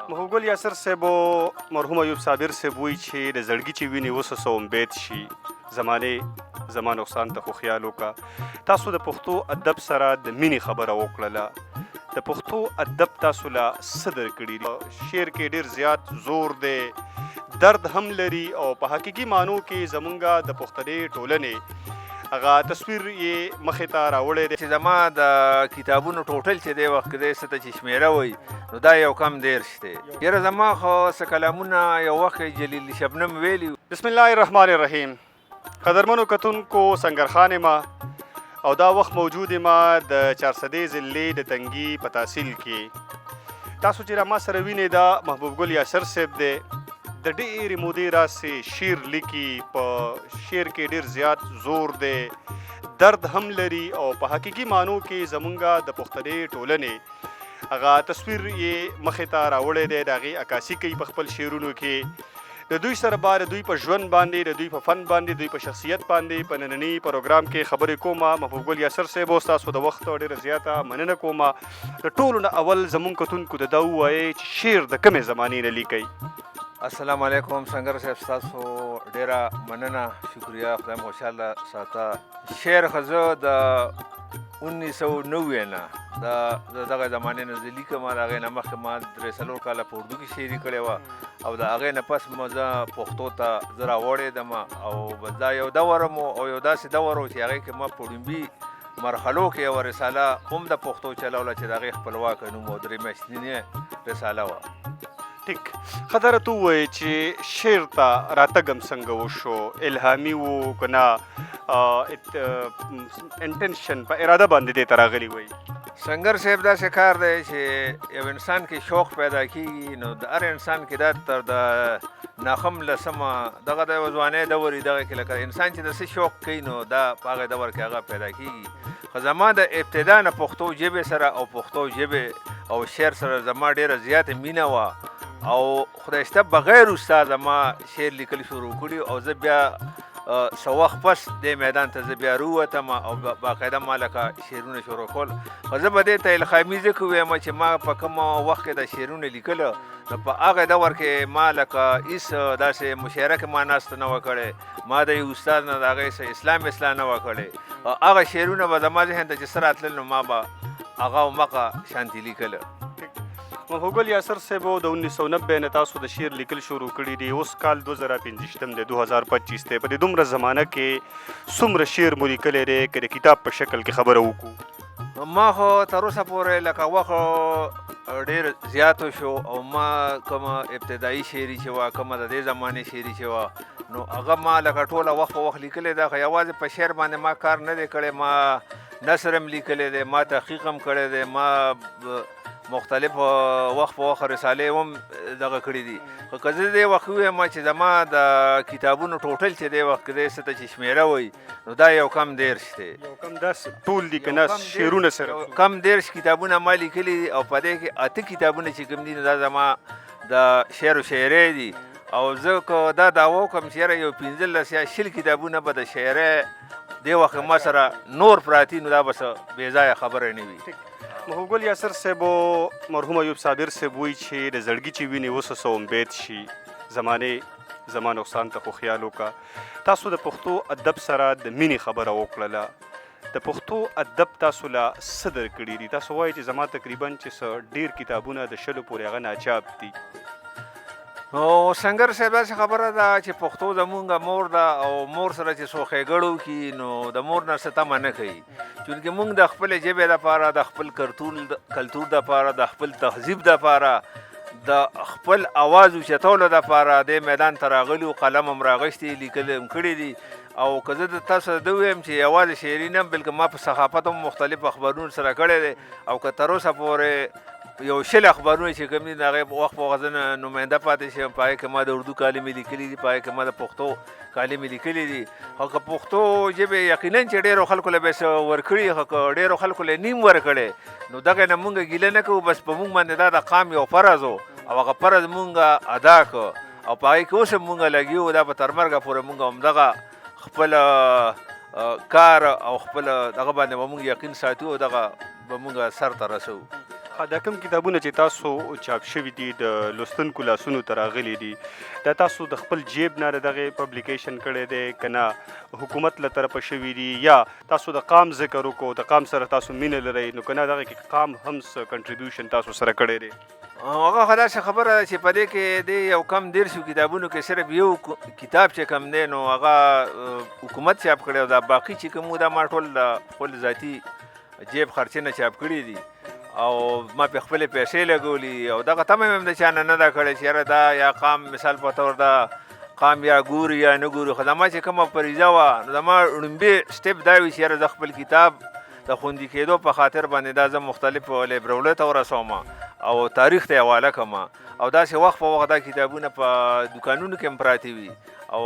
محبوب ګل یاسر صاحب مرحوم ایوب صابر صاحب وایي چې د زړګي چې وینې وسوسه امید شي زمانې زما نقصان ته خو خیال وکړه. تاسو د پښتو ادب سره د مینې خبره وکړله. د پښتو ادب تاسو له څه درکړي دي؟ شعر کې ډېر زیات زور دی، درد هم لري او په حقیقي معنو کې زمونږ د پښتنې ټولنې هغه تصویر یې مخې ته راوړی دی چې زما د کتابونو ټوټل چې دی وخت دی څه ته چې شمېره وایي نو دا یو کم دېرش دی. یاره زما خو څه کلامونه یو وخت جلیل شبنم ویلي. بسم الله الرحمن الرحیم. قدرمنو کتونکو سنګرخان ما او دا وخت موجود ما د چارسدې ضلعې د تنګي په تحصیل کې. تاسو چې را ما سره وینئ دا محبوب ګل یاسر صاحب دی. د ډېرې مودې راسې شعر لیکي، په شعر کې ډېر زیات زور دی، درد هم لري او په حقیقي معنو کې زمونږ د پښتنې ټولنې هغه تصویر یې مخې ته راوړی دی، د هغې عکاسي کوي په خپل شعرونو کې. د دوی سره به د دوی په ژوند باندې، د دوی په فن باندې، دوی په شخصیت باندې په ننني پروګرام کې خبرې کومه. محبوب ګل یاسر صاحب ستاسو د وخت ډېره زیاته مننه کومه. د ټولو نه اول زمونږ کتونکو ته دا ووایئ چې شعر د کومې زمانې نه لیکئ؟ السلام علیکم سنگر صاحب، ستاسو ډیره مننه، شکریه، خدای مو خوشحاله ساته. شعر خو زه د 1990 نه د دغه زمانې نه زه لیکم. د هغې نه مخکې ما 3-4 کاله په اردو کې شاعري کړې وه او د هغې نه پس مو زه پښتو ته زه راوړېدم او دا یو دور مو او یو داسې دور و چې هغې کې ما په لومبي مرحلو کې یوه رساله هم د پښتو چلوله چې د هغې خپلواکه نوم و 3 میاشتنۍ رساله وه. ټیک، خبره ته ووایې چې شعر ته راتګم څنګه وشو؟ الهامي و که نه انټنشن په اراده باندې دې ته راغلي وایي؟ سنگر صاحب داسې کار دی چې یو انسان کې شوق پیدا کېږي نو د هر انسان کې دا تر د ناخم لسمه دغه د یوه ځوانۍ دور وي، دغه کې لکه انسان چې د څه شوق کوي نو دا په هغه دور کې هغه پیدا کېږي. خو زما د ابتدا نه پښتو ژبې سره او پښتو ژبې او شعر سره زما ډېره زیاته مینه وه او خدای شته بغیر استاد ما شعر لیکل شروع کړي او زه بیا څه وخت پس دې میدان ته زه بیا راووتم او باقاعده ما لکه شعرونه شروع کول. خو زه به دې ته الخامي ځکه ویم چې ما په کوم وخت کې د شعرونه لیکله نو په هغه دور کې ما لکه هېڅ داسې مشاعره کې ما ناسته نه وه کړې، ما د یو استاد نه د هغې څه اسلام اصلاح نه وه کړې. هغه شعرونه به زما ذهن ته چې څه راتلل نو ما به هغه همغه شانتي لیکله. محبوب ګل یاسر صاحب د 1990 نه تاسو د شعر لیکل شروع کړي دي، اوس کال 2025 دی، 2025 دی. په دې دومره زمانه کې څومره شعر مو لیکلی دی که د کتاب په شکل کې خبره وکړو؟ ما خو تر اوسه پورې لکه وخت ډېر زیاتو شو او ما کومه ابتدایي شعري چې وه، کومه د دې زمانې شعري چې وه نو هغه ما لکه ټوله وخت په وخت لیکلی ده. خو یوازې په شعر باندې ما کار نه دی کړی، ما نثر هم لیکلی دی، ما تحقیق هم کړی دی، ما مختلف وخت په وخت رسالې هم دغه کړي دي. خو که زه دې وخت ووایم چې زما د کتابونو ټوټل چې دی وخت دی څه ته چې شمېره وایي نو دا یو کم دېرش دی. یو کم داسې ټول دي که نه شعرونه سره؟ کم دېرش کتابونه ما لیکلي دي او په دې کې 8 کتابونه چې کوم دي نو دا زما د شعر و شاعرۍ دي او زه که دا دعوه وکړم چې یاره یو 15 یا 20 کتابونه به د شاعرۍ دې وخت ما سره نور پراتي نو دا به څه بې ځایه خبره نه وي. محبوب ګل یاسر صاحب مرحوم ایوب صابر صاحب وایي چې د زړګي چې وینې وسوسه امید شي زمانې زما نقصان ته خو خیال وکړه. تاسو د پښتو ادب سره د مینې خبره وکړله. د پښتو ادب تاسو له څه درکړي دي؟ تاسو وایئ چې زما تقریبا چې څه ډېر کتابونه د 100 پورې هغه ناچاپ دي. نو سنگر صاحب داسې خبره ده چې پښتو زمونږ مور ده او مور سره چې څو ښېګړه وکړي نو د مور نه څه تمه نه کوي، چونکې موږ د خپلې ژبې دپاره، د خپل کلتور دپاره، د خپل تهذیب دپاره، د خپل اواز اوچتولو دپاره دې میدان ته راغلي، قلم هم راغشتي، لیکل هم کړي دي. او که زه د تاسو د ووایم چې یوازې شعري نه بلکې ما په صحافت هم مختلف اخبارونو سره کړی دی او که تر اوسه پورې یو 100 اخبارونه چې کوم دي د هغې په وخت په وخت زه نماینده پاتې شم، په هغې کې ما د اردو کالمې لیکلي دي، په هغې کې ما د پښتو کالمې لیکلي دي. خو که پښتو ژبې یقینا چې ډېرو خلکو له به یې څه ورکړي، خو که ډېرو خلکو له نیم ورکړی نو دغې نه مونږ ګیله نه کوو، بس په مونږ باندې دا د قام یو فرض و او هغه فرض مونږ ادا کړو او په هغې کې اوس هم مونږ لګي وو. دا به تر مرګه پورې مونږ همدغه خپل کار او خپل دغه باندې به مونږ یقین ساتو او دغه به مونږ سر ته رسوو. دا کوم کتابونه چې تاسو چاپ شوي دي د لوستونکو لاسونو ته راغلي دي دا تاسو د خپل جیب نه دغه پبلیکیشن کړی دی که نه حکومت له طرفه شوي دي یا تاسو د قام ذکر وکړو د قام سره تاسو مینه لرئ نو که نه دغه کې قام هم څه کنټریبیوشن تاسو سره کړی دی؟ هغه خو داسې خبره ده چې په دې کې د یو کم دیرشو کتابونو کې صرف یو کتاب چې کم دی نو هغه حکومت چاپ کړی او دا باقي چې کوم دا ما ټول د خپل ذاتي جیب خرچې نه چاپ کړي دي او ما په خپلې پیسې لګولي او دغه تمه مې هم د چا نه ده کړې چې یاره دا یا قام مثال په طور دا قام یا ګوري یا نه ګوري خو زما چې کومه فریضه وه نو زما لومبي سټپ دا وي چې یاره زه خپل کتاب د خوندي کېدو په خاطر باندې دا زه مختلفو لایبرریو ته ورسوم او تاریخ ته حواله کړم او داسې وخت په وخت دا کتابونه په دوکانونو کې هم پراته وي او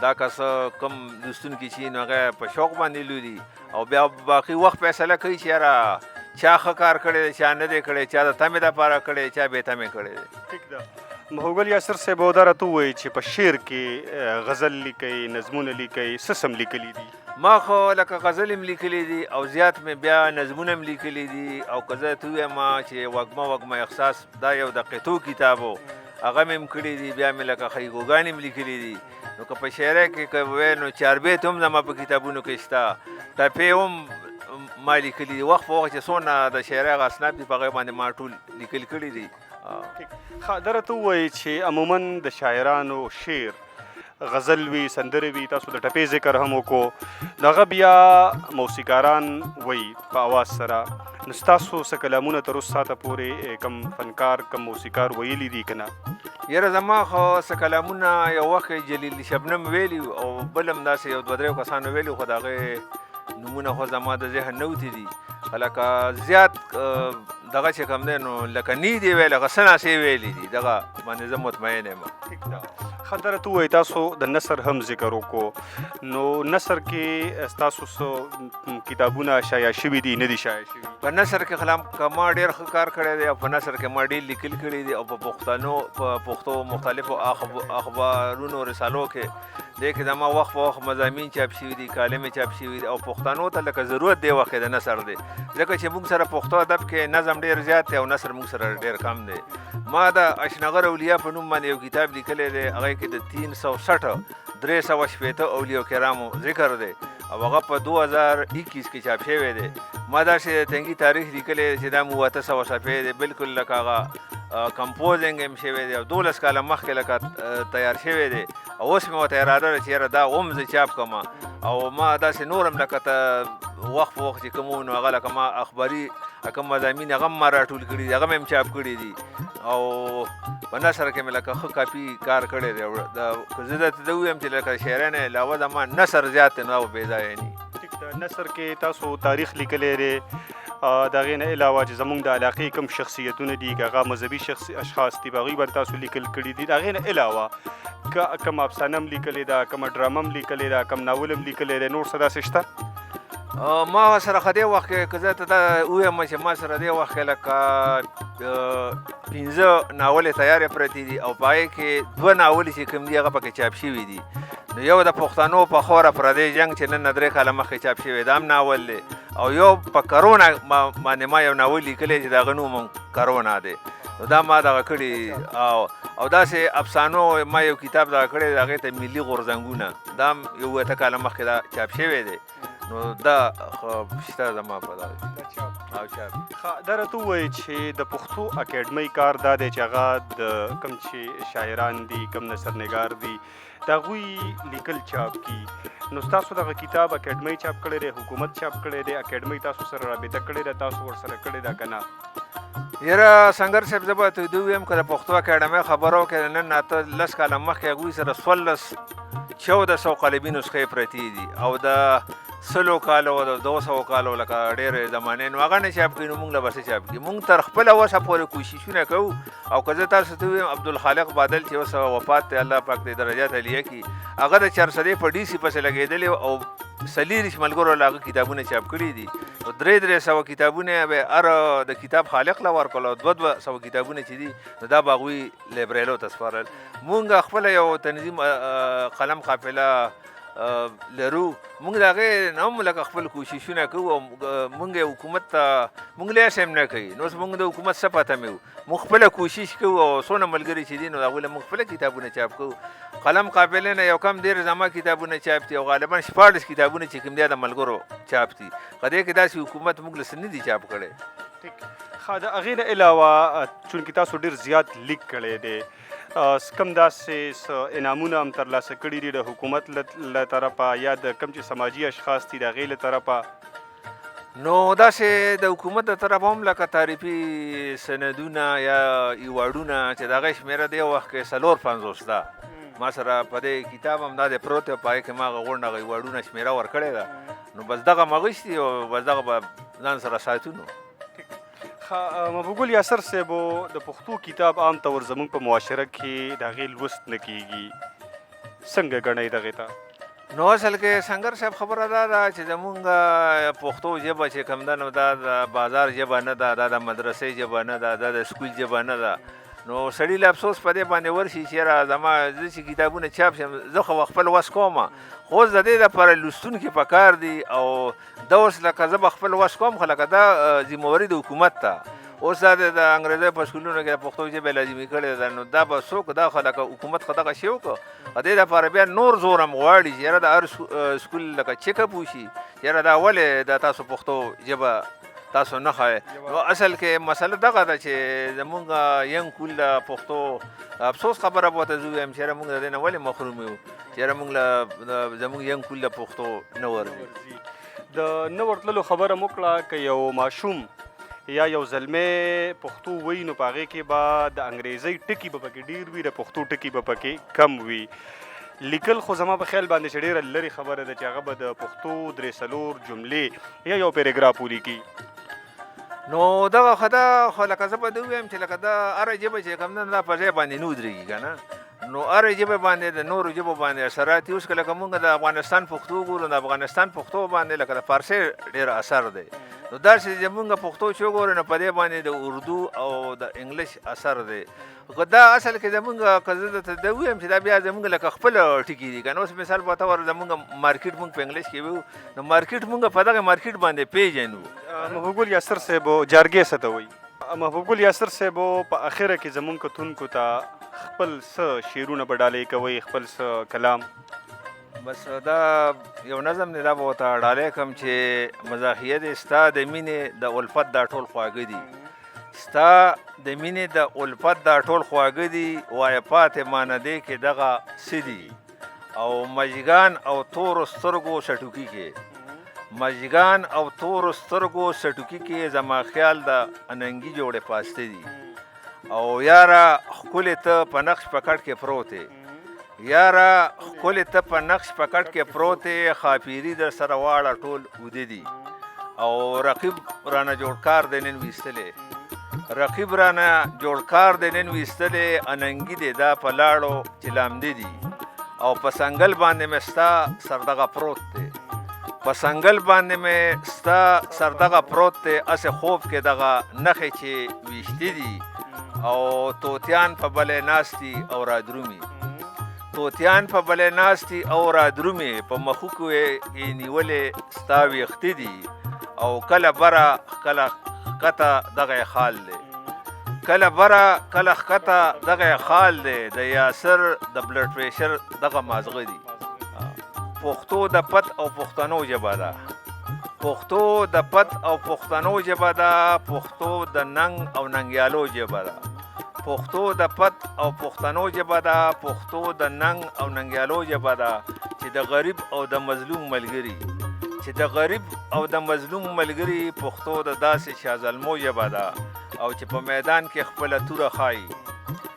دا کس کم لوستونکي چې نو هغه په شوق باندې لولي او بیا باقي وخت فیصله کوي چې یاره چا ښه کار کړی دی چا نه دی کړی چا د تمې دپاره کړی چا بې تمې کړی دی. ټیک ده. محوګل یاسر صاحب دا راته ووایي چې په شعر کې غزل لیکئ نظمونه لیکئ څه سم لیکلي دي؟ ما خو لکه غزل هم لیکلی دي او زیات مې بیا نظمونه هم لیکلی دي او که زه ته ووایم چې وږمه احساس دا یو د قطو کتاب و هغه مې هم کړي دي بیا مې لکه خیګوګانې هم لیکلي دي نو که په شاعرۍ کې که ووایې نو چاربیت هم زما په کتابونو کې شته ټپې هم ما لیکلي دي وخت په وخت چې څونه د شاعرۍ هغه اسناد دي په هغې باندې ما ټول لیکل کړي دي. ښه دا راته ووایي چې عموما د شاعرانو شعر غزل وي سندرې وي تاسو د ټپې ذکر هم وکړو دغه بیا موسیقاران وایي په اواز سره نو ستاسو څه کلامونه تر اوس ساته پورې کم فنکار کم موسیقار ویلي دي که نه؟ یاره زما خو څه کلامونه یو وخت جلیل شبنم ویلي او بل هم داسې یو دوه درېو کسانو ویلي خو د هغې نومونه خو زما د ذهن نه وتي دي لکه زیات دغه چې کوم دی نو لکه نی دی ویل هغه څه ناسې ویلي دي دغه باندې زه مطمئن یم. ټیک ده. ښه دا راته ووایي تاسو د نثر هم ذکر وکړو نو نثر کې ستاسو څه کتابونه شایع شوي دي نه دي شایع شوي؟ په نثر کې خلام که ما ډېر ښه کار کړی دی او په نثر کې ما ډېر لیکل کړي دي او په پښتو مختلفو اخبارونو رسالو کې دې کې زما وخت په وخت مضامین چاپ شوي دي کالمې چاپ شوي دي او پښتنو ته لکه ضرورت دی وخت د نثر دی ځکه چې موږ سره پښتو ادب کې نظم ډېر زیات دی او نثر موږ سره ډېر کم دی. ما د اشنغر اولیا په نوم باندې یو کتاب لیکلی دی هغه کې د 360 360 اولیاء کرامو ذکر دی او هغه په 2021 کې چاپ شوی دی. ما داسې تنګي تاریخ لیکلی چې دا مو 800 صفحې دی بالکل لکه هغه کمپوزنګ هم شوی دی او 12 کاله مخکې لکه تیار شوی دی او اوس مې ورته اراده ده چې یاره دا هم زه چاپ کړم او ما داسې نور هم لکه ته وخت په وخت چې کوم و نو هغه لکه ما اخباري کوم مضامین هغه هم ما راټول کړي دي هغه مې هم چاپ کړي دي او په نثر کې مې لکه ښه کاپي کار کړی دی که زه درته ووایم چې لکه شاعرۍ نه علاوه زما نثر زیات دی نو بې ځایه نه. ټیک ده. نثر کې تاسو تاریخ لیکلی دی د هغې نه علاوه چې زموږ د علاقې کوم شخصیتونه دي که هغه مذهبي اشخاص دي په هغوی باندې تاسو لیکل کړي دي د هغې نه علاوه که کوم افسانه هم لیکلې ده کومه ډرامه هم لیکلې ده کوم ناول هم لیکلی دی نور څه داسې شته؟ ما سره خو دې وخت کې که زه ته دا ووایم چې ما سره دې وخت کې لکه 15 ناولې تیارې پرتې دي او په هغې کې 2 ناولې چې کوم دي هغه پکې چاپ شوي دي نو یو د پښتنو په خوره پردی جنګ چې نن 3 کاله مخکې چاپ شوی دا هم ناول دی او یو په کرونا باندې ما یو ناول لیکلی چې د هغه نوم کرونا دی نو دا ما دغه کړي او داسې افسانو ما یو کتاب دغه کړی د هغې ته ملي غورځنګونه دا هم یو 8 کاله مخکې دا چاپ شوی دی نو دا شته زما په دا دا راته ووایي چې د پښتو اکیډمۍ کار دا دی چې هغه د کوم چې شاعران دي کوم نثرنګار دي د هغوی لیکل چاپ کي نو ستاسو دغه کتاب اکیډمۍ چاپ کړی دی حکومت چاپ کړی دی اکیډمۍ تاسو سره رابطه کړې ده تاسو ورسره کړې ده که نه؟ یاره سنګر صاحب زه به ته دوی ویم که د پښتو اکیډمۍ خبرو کې نن 10 کاله مخکې هغوی سره 1400 قالبي نسخې پرتې دي او د 100 کالو او د 200 کالو لکه ډېرې زمانې نو هغه نه چاپ کړي نو موږ له به څه چاپ کړي موږ تر خپله وسه پورې کوششونه کوو او که زه تاسو ته ووایم عبدالخالق بادل چې اوس وفات دی الله پاک دې درجات علیه کړي هغه د چارسدې په ډي سي پسې لګېدلی او 40 ملګرو له هغه کتابونه چاپ کړي دي او 300 کتابونه به هر د کتاب خالق له ورکړل او 200 کتابونه چې دي نو دا به هغوی لایبرریو ته سپارل. مونږ خپله یو تنظیم قلم قافله لرو موږ د هغې نه هم لکه خپل کوششونه کوو او موږ یې حکومت ته موږ لیاس هم نه کوي نو اوس موږ د حکومت څه پته مې وو موږ خپله کوشش کوو او څونه ملګري چې دي نو هغوی له موږ خپله کتابونه چاپ کوو قلم قابلې نه یو کم ډېر زما کتابونه چاپ دي او غالبا 14 کتابونه چې کوم دي د ملګرو چاپ دي په دې کې داسې حکومت موږ له څه نه دي چاپ کړی ټیک ښه د هغې نه علاوه چونکې تاسو ډېر زیات لیک کړی دی کم داسې څه انعامونه هم ترلاسه کړي دي د حکومت له طرفه یا د کم چې سماجي اشخاص دي د هغې له طرفه نو داسې د حکومت د طرفه هم لکه تعریفي سندونه یا ایوارډونه چې د هغې شمېره د یو وخت کې 450 ده ما سره په دې کتاب هم دا د پروت دی په هغې کې ما هغه غونډه هغه ایوارډونه شمېره ورکړې ده نو بس دغه م اخیستي او بس دغه به ځان سره ساتو نو محبوب ګل یاسر صاحبو د پښتو کتاب عام طور زموږ په معاشره کې د هغې لوست نه کیږي څنګه ګڼئ دغې ته نو اصل کې سنګر صاحب خبره دا ده چې زمونږ پښتو ژبه چې کوم ده نو دا د بازار ژبه نه ده دا د مدرسې ژبه نه ده دا د سکول ژبه نه ده نو سړي له افسوس په دې باندې ورشي چې یاره زما زه چې کتابونه چاپ شم زه خو خپل وس کوم خو اوس د دې دپاره لوستونکي په کار دي او دا اوس لکه زه به خپل وس کوم خو لکه دا ذمهواري د حکومت ته اوس دا د انګریزۍ په سکولونو کې د پښتو ژبې لازمي کړې ده نو دا به څوک دا خو لکه حکومت خو دغه شی وکړو د دې دپاره بیا نور زور هم غواړي چې یاره د هر سکول لکه چیک اپ وشي یاره دا ولې دا تاسو پښتو ژبه تاسو نه ښایې نو اصل کې مسله دغه ده چې زمونږ ینګ کول د پښتو افسوس خبره به ورته زه ووایم چې یاره مونږ د دې نه ولې محروم یو چې یاره مونږ له زمونږ ینګ کول د پښتو نه ورځي د نه ورتللو خبره مو کړه که یو ماشوم یا یو زلمی پښتو وایي نو په هغې کې به د انګریزۍ ټکي به پکې ډېر وي د پښتو ټکي به پکې کم وي لیکل خو زما په خیال باندې چې ډېره لرې خبره ده چې هغه به د پښتو 3-4 جملې یا یو پیراګراف ولیکي نو دغه خو دا خو لکه زه به ده ووایم چې لکه دا هره ژبه چې کوم ده دا په ځای باندې نه ودرېږي که نه نو هره ژبه باندې د نورو ژبو باندې اثرات دي اوس که لکه مونږ د افغانستان پښتو ګورو د افغانستان پښتو باندې لکه د فارسۍ ډېر اثر دی نو داسې زمونږ پښتو چې وګورو نو په دې باندې د اردو او د انګلیش اثر دی خو دا اصل کې زمونږ که زه درته ده ووایم چې دا بیا زمونږ لکه خپل ټکي دي که نه اوس مثال په طور زمونږ مارکیټ مونږ په انګلیش کې ویو نو مارکیټ مونږ په دغه مارکیټ باندې پیژنو محبوب ګل یاسر صاحبو جارګې څه ته وایي محبوب ګل یاسر صاحبو په اخره کې زمونږ کتونکو ته خپل څه شعرونه به ډالۍ کوئ خپل څه کلام بس دا یو نظم دی دا به ورته ډالۍ کړم چې مزاحیه دی ستا د مینې د الفت دا ټول خواږه دي ستا د مینې د الفت دا ټول خواږه دي وایه پاتې مانه دی کې دغه څه دي او مژګان او تورو سترګو سټوکي کې مژګان او تورو سترګو سټوکي کې زما خیال د اننګي جوړې پاسته دي او یاره ښکلې ته په نقش په کټ کې پروت یاره ښکلې ته په نقش په کټ کې پروت خاپیري در سره واړه ټول اوده دي او رقیب رانه جوړ کار دی نن ویستلی رقیب رانه جوړ کار دی نن ویستلی اننګي دی دا په لاړو چې لامده دي او په سنګل باندې مې ستا سردغه پروت دی په سنګل باندې مې ستا سردغه پروت دی هسې خوب کې دغه نښې چې ویشتي دي او توتیان په بلې ناستي او رادرومي توتیان په بلې ناستي او رادرومې په مخوکو یې نیولې ستا ویښتې دي او کله بره کله ښکته دغه خال دی کله بره کله ښکته دغه خال دی د یاسر د بلډ پریشر دغه مازغه دي پښتو د پت او پښتنو ژبه ده پښتو د پت او پښتنو ژبه ده پښتو د ننګ او ننګیالو ژبه ده پښتو د پت او پښتنو ژبه ده پښتو د ننګ او ننګیالو ژبه ده چې د غریب او د مظلوم ملګري چې د غریب او د مظلوم ملګري پښتو د داسې شازلمو ژبه ده او چې په میدان کې خپله توره ښایي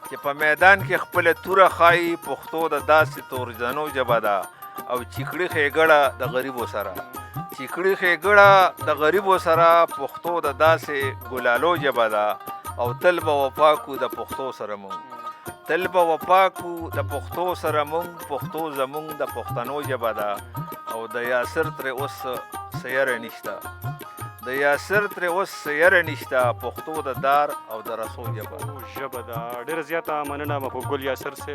چې په میدان کې خپله توره ښایي پښتو د داسې تورزنو ژبه ده او چیکړي ښېګړه د غریبو سره چیکړي ښېګړه د غریبو سره پښتو د داسې ګلالو ژبه ده او تل به وفا کو د پښتو سره مونږ تل به وفا کو د پښتو سره مونږ پښتو زمونږ د پښتنو ژبه ده او د یاسر ترې اوس سیره نشته د یاسر ترې اوس سیره نشته پښتو د دار او د رسو ژبه ده ډېره زیاته مننه محبوب ګل یاسر صاحب